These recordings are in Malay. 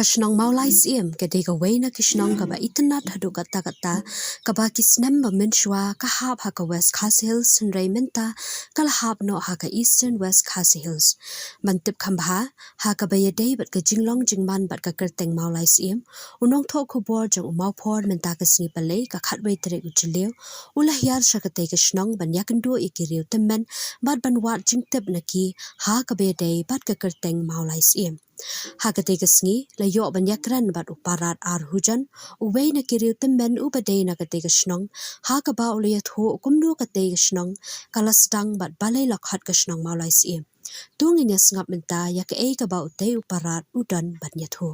kashnong maulai siem kadega wena kishnong kaba itna thadu kata kaba kisnem ba minshwa kahab haka West Khasi Hills Sunray Minta kalahab no haka Eastern West Khasi Hills mantip khambha haka bayadei bat ka jinglong jingman bat ka kerteng maulai siem unong tho khubor jong umau phor minta kasni palei ka khatwei tere uchileu ulah yar shakate kishnong ban yakendo ikiriu temmen bat ban wat jingtep naki haka bayadei bat ka kerteng maulai siem Hakate kesngi layo banyakran bat uparat ar hujan uwei na kiriu temben ubadei na kate kesnong hakaba uliyat ho kumdu kate kesnong kalasdang bat balai lakhat kesnong maulai siem tunginya sengap menta yak ei kaba utei uparat udan banyat ho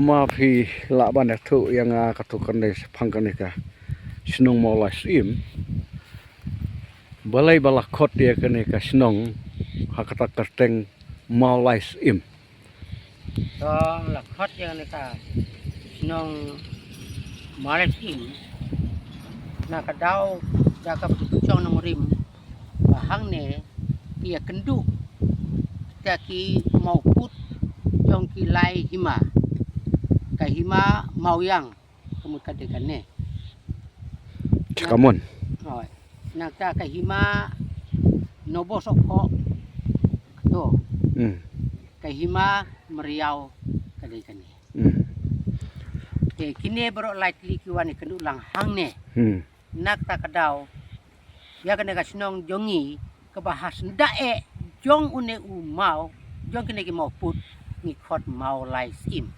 Maafi laban itu yang katukan dari pangkan ika senong maulai sim balai balakot dia kene ka senong hakata kerteng maulai sim so lakot yang nika senong maulai sim na kadau jaka pucong nang rim bahang ne ia kendu taki mau put jong kilai hima kahima mauyang kemut kadekan ne cikamun oi nakta kahima nobo sokho to kahima meriau kadekan ne te kini bro lightly kiwani kendu lang hang ne nakta kadau ya kene kasnong jongi kebahas ndae jong une mau jong kene ki mau put ngikot mau lai sim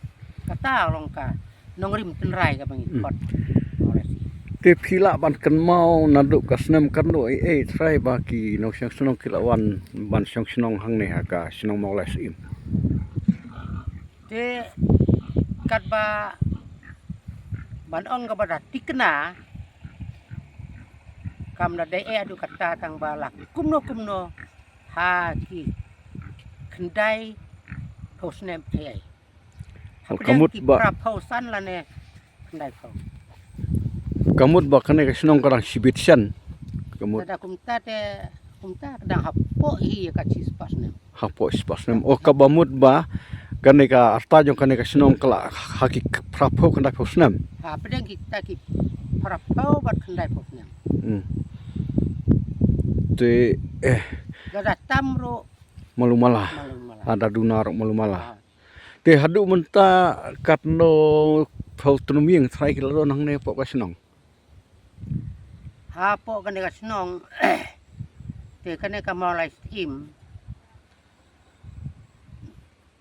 kata orang ka nongrim tenrai ka pangikot te phila ban kan mau naduk kasnem kan do try baki no syang senong kilawan ban syang senong hang ne haka senong maulai sim te katba ban ong ka bada tikna kam da dai adu kata tang balak kumno ha ki kendai posnem te kamut ba pausan lah ne kendai pau kamut ba kene ka senong karang sibitsan kamut tada kumta kadang hapo hi ka cis pasnem hapo spasnem o kabamut ba kene ka arta jong kene ka senong kala haki prapo kendai posnem ha pedang kita ki prapau bat kendai posnem te gada tamro malumala ada dunar malumala te hadu menta katno autonomi yang try kilo nang ne pok kasenong hapo kane kasnong te kane ka maulai skim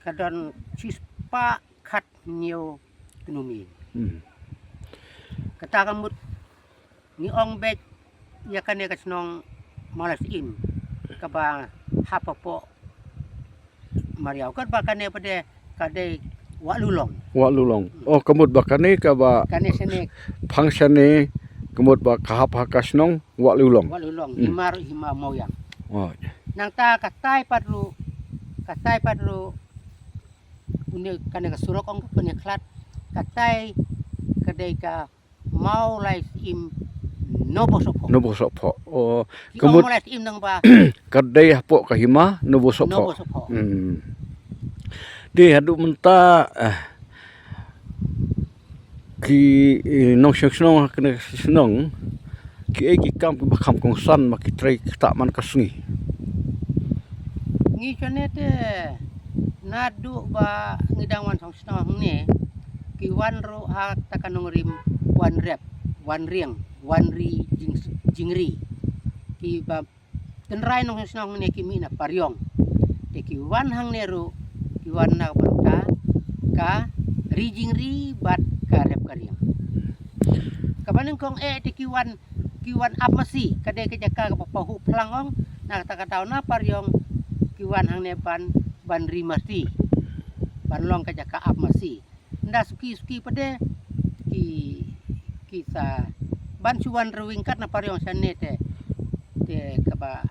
kadon cispa kat nyo tunumi kata kamut ni ong bet ya kane kasnong maulai skim kaba hapo mariau kat bakane pade kadai wak lulong oh kemut bakane ka ba kane sene fangsane kemut ba kahap hakasnong wak lulong hima moyang oh nang ta katai padlu une kane ka surok ong punya klat katai kadai ka mau lai im nobo sopo oh kemut mau lai im nang ba kadai hapo kahima nobo sopo di hadu menta ki nong senong kena senong ki kam bakam kongsan maki trai tak man kasngi ngi chonete nadu ba ngidang wan song senong ne ki wan ro ha takanong rim wan rep wan riang wan ri jingri ki ba tenrai nong senong ne ki mina paryong te ki wan hang ne ro warna banta ka rijing ri bat karep kariang kabaneng kong di kiwan apa sih kade ke jaka ka pahu plangong na kata na paryong kiwan hang ne ban rimasi ban long ka jaka ap masi nda suki pade ki sa ban suwan rewingkat na paryong sanne te ka ba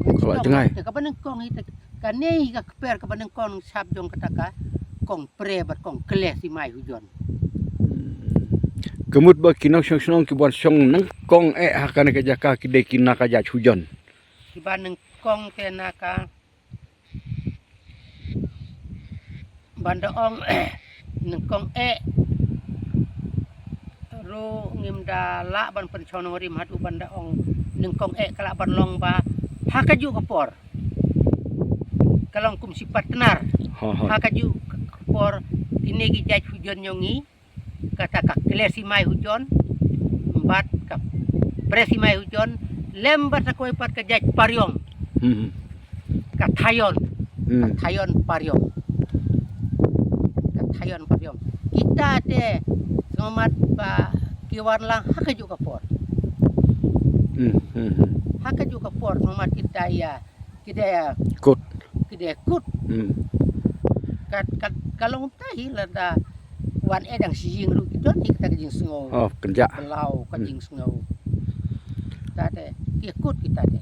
Kalau dengai. te ka baneng kong ite kanei ka per ka baneng kong sap jong kataka kong pre bat kong kle si mai hujon Kemut ba kinau syong ki buat syong nang kong hakane ka jaka ki de kina ka jaj hujon. si baneng kong te naka banda ong neng kong ru ngimda la ban pencono rim hatu banda ong neng kong kala ban long ba hakaju kapor kalong kum si partner hakaju kapor tinegi jaj hujon nyongi kata kak klesi mai hujon embat kap presi mai hujon lembat sakoi pat ke jaj paryong kathayon kathayon paryong kathayon paryong kita te somat pa kiwan lang hakaju kapor hakaju kapor somat kita ya Kut. kut kalau tahi lada wan edang sijing ru kita kita kajing sengau Oh, kerja. belau kajing sengau tade kut kita de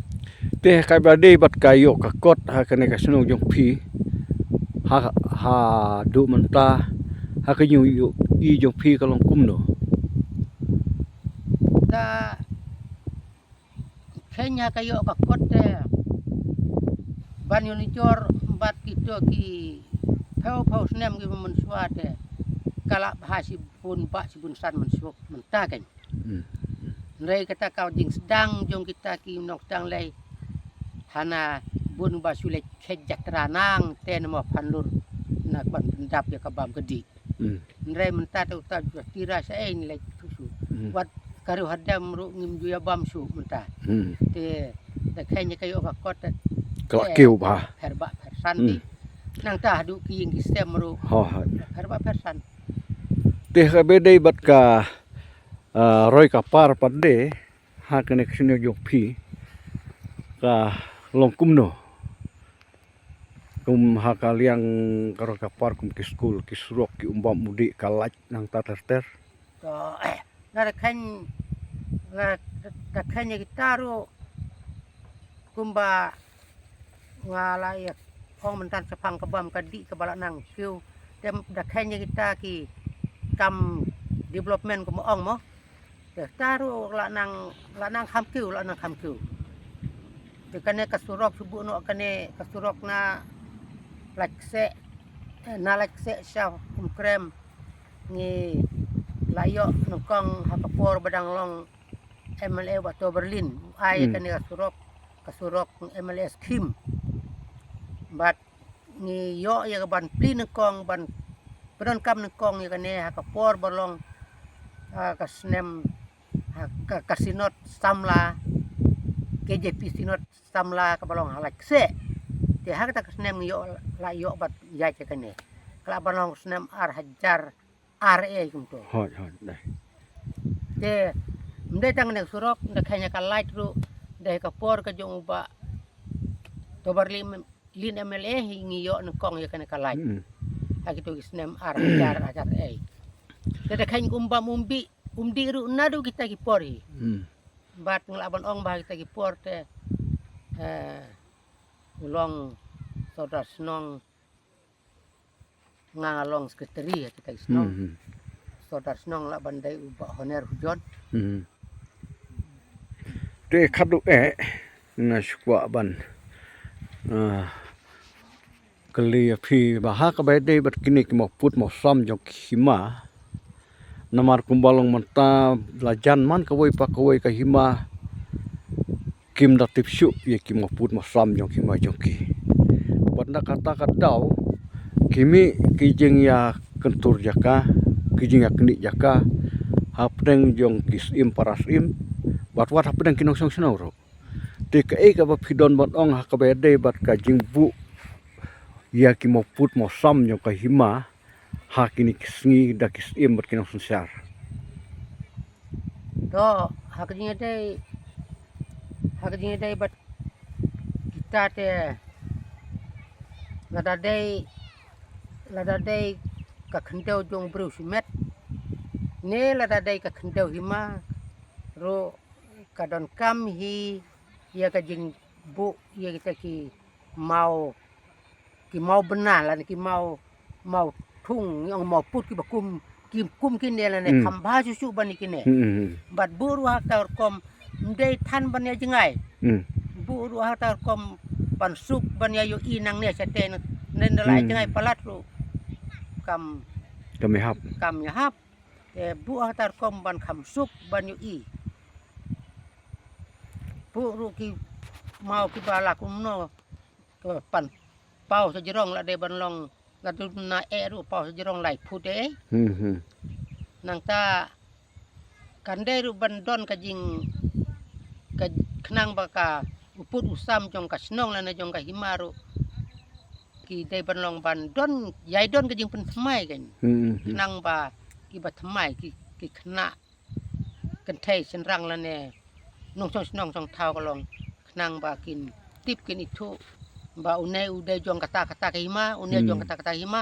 Teh kai bade bat kayo ka kot hakane ka senong jong pi. Ha du menta ha ka yu i jong pi ka long kum no. ta kenya kayo ka kot te ban yoni jor bat kita ki phau snem ki men suate kala bahasi pun pak si bun san men suok menta kan rei kata kau jing sedang jong kita ki nok sedang lei hana bun basule khejak ranang ten mo panlur nak ban pendap ya kabam gedi rei menta tu ta tira sa ni lei tusu wat karu hadam ru ngim juya bam su menta te da khenya kayo ka kot Kelak kiu ba. herba persanti nang ta du ki ing sistem ru herba persan Teh ka bade bat ka roy ka par pande hakane ka senong jong pi ka long kum no. Kum hakaliang karo ka par kum ki school ki surok ki umbam mudi kalaj nang tater to na khenya kita ru kumba ngala ya kong mentan sepang kebam kadi kebala nang kiu dem da khenya kita ki kam development ko moong mo de taru la nang kham kiu de kane kasurok subu no kane kasurok na lakse sya krem ni layo nukong hakapor badang long MLA wato Berlin ay kane kasurok MLA scheme bat ni yo ya ban plin kong ban pedon kam kong ya kane hakapor balong kasnem kasinot samla KJP sinot samla kabalong halakse te hak ta kasnem yo la yo bat ya kane kala balong snem hajar RA kumto hoi dai. te mde tang nek surok ndak hanya ka light ru dai kapor ka jong uba to Berlin lin MLA hingi yo kong ya kane ka light agito snem hajar te khain umba umdi ru nadu kita ki pori bat nglaban ong bah kita ki porte ulong saudara senong ngalong sekretari kita senong saudara senong la bandai ubah honer hujon Te khadu na skwa ban kali phi ba ka bade bat kini ki mo put mo sam jong hima namar kumbalong menta lajan man kawai ka hima kim da tipsu ye ki mo put mo sam jong hima jong ki banda kata kadau kimi kijing ya kentur jaka kijing ya kenik jaka hapdeng jong kisim parasim wat hapdeng kinong song senau ro te ka ka ba pidon bat ong ha ka bade bat ka jingbu ya ki mo put mo sam jong ka hima hakini kisngi da kisim bat kinong sensar to haknya dai bat kita te lada day ka khendau jong bru simet ne lada day ka khendau hima ro kadon kam hi ya ka jing bu ya kita ki mau benar lah ki mau thung yang mau put ki bakum kum ki ne la ne khamba susu ban ki ne bat buru ha tar kom ndei than ban ya jingai buru ha tar kom pan suk ban ya yo inang ne sa ten nen la jingai palat ru kam ya hap bu ha tar kom ban kham suk ban yo i buru ki mau ki bala kumno pan pau sejerong la de ban long la tu na ru pau sejerong lai phude nang ta kande ru ban don ka jing ka khnang ba ka uput usam jong ka snong la na jong ka himaru ki de ban long ban don yai don ka jing pen thmai kan khnang ba ki ba thmai ki khna kan thai sen rang la ne nong snong song thau ka long khnang ba kin tip kin itu ba unai ude jong kata ka hima unai jong kata hima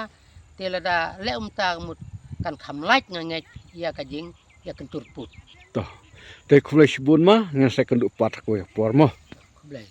telada le ta mut kan kham like ngai ya ka jing ya kan turput toh te khulai sibun ma ngan second upat ko ya por mo Blay.